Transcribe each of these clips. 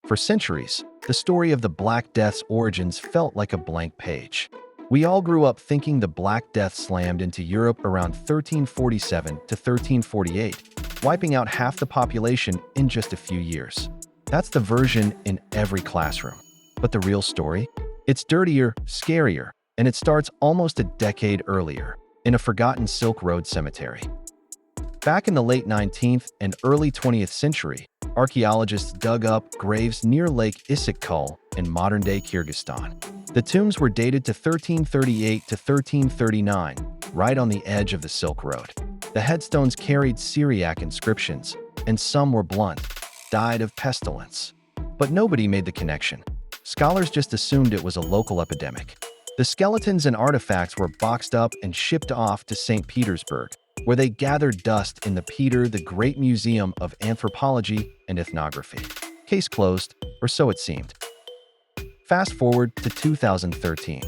For centuries, the story of the Black Death's origins felt like a blank page. We all grew up thinking the Black Death slammed into Europe around 1347 to 1348, wiping out half the population in just a few years. That's the version in every classroom. But the real story? It's dirtier, scarier, and it starts almost a decade earlier, in a forgotten Silk Road cemetery. Back in the late 19th and early 20th century, archaeologists dug up graves near Lake Issyk-Kul in modern-day Kyrgyzstan. The tombs were dated to 1338 to 1339, right on the edge of the Silk Road. The headstones carried Syriac inscriptions, and some were blunt, died of pestilence. But nobody made the connection. Scholars just assumed it was a local epidemic. The skeletons and artifacts were boxed up and shipped off to St. Petersburg, where they gathered dust in the Peter the Great Museum of Anthropology and Ethnography. Case closed, or so it seemed. Fast forward to 2013.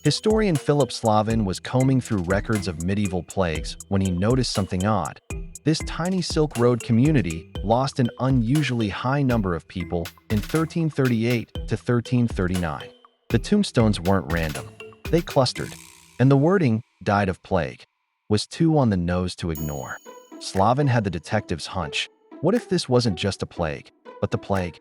Historian Philip Slavin was combing through records of medieval plagues when he noticed something odd. This tiny Silk Road community lost an unusually high number of people in 1338 to 1339. The tombstones weren't random. They clustered, and the wording, "died of plague," was too on the nose to ignore. Slavin had the detective's hunch. What if this wasn't just a plague, but the plague?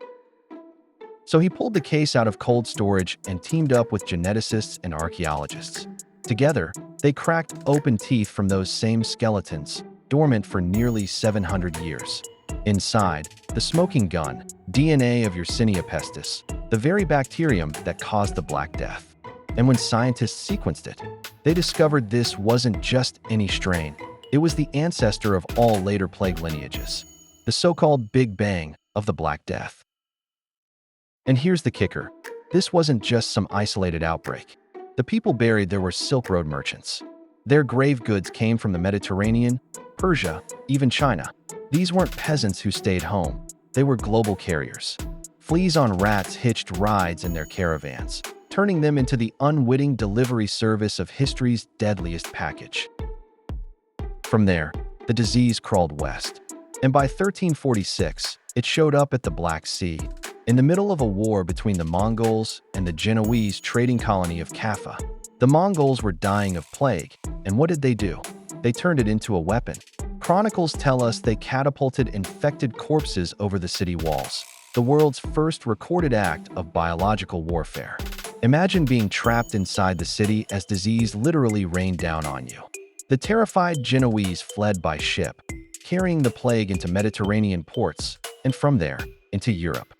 So he pulled the case out of cold storage and teamed up with geneticists and archaeologists. Together, they cracked open teeth from those same skeletons, dormant for nearly 700 years. Inside, the smoking gun, DNA of Yersinia pestis, the very bacterium that caused the Black Death. And when scientists sequenced it, they discovered this wasn't just any strain. It was the ancestor of all later plague lineages, the so-called Big Bang of the Black Death. And here's the kicker. This wasn't just some isolated outbreak. The people buried there were Silk Road merchants. Their grave goods came from the Mediterranean, Persia, even China. These weren't peasants who stayed home. They were global carriers. Fleas on rats hitched rides in their caravans, turning them into the unwitting delivery service of history's deadliest package. From there, the disease crawled west, and by 1346, it showed up at the Black Sea, in the middle of a war between the Mongols and the Genoese trading colony of Kaffa. The Mongols were dying of plague, and what did they do? They turned it into a weapon. Chronicles tell us they catapulted infected corpses over the city walls, the world's first recorded act of biological warfare. Imagine being trapped inside the city as disease literally rained down on you. The terrified Genoese fled by ship, carrying the plague into Mediterranean ports, and from there, into Europe.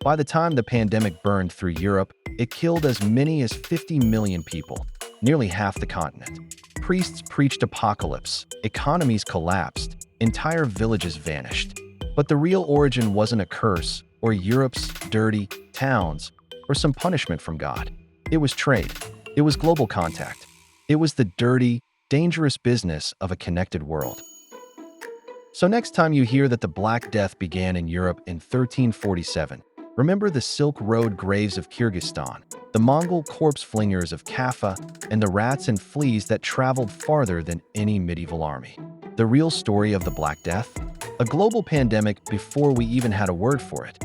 By the time the pandemic burned through Europe, it killed as many as 50 million people, nearly half the continent. Priests preached apocalypse, economies collapsed, entire villages vanished. But the real origin wasn't a curse, or Europe's dirty towns, or some punishment from God. It was trade. It was global contact. It was the dirty, dangerous business of a connected world. So next time you hear that the Black Death began in Europe in 1347, remember the Silk Road graves of Kyrgyzstan, the Mongol corpse flingers of Kaffa, and the rats and fleas that traveled farther than any medieval army. The real story of the Black Death? A global pandemic before we even had a word for it.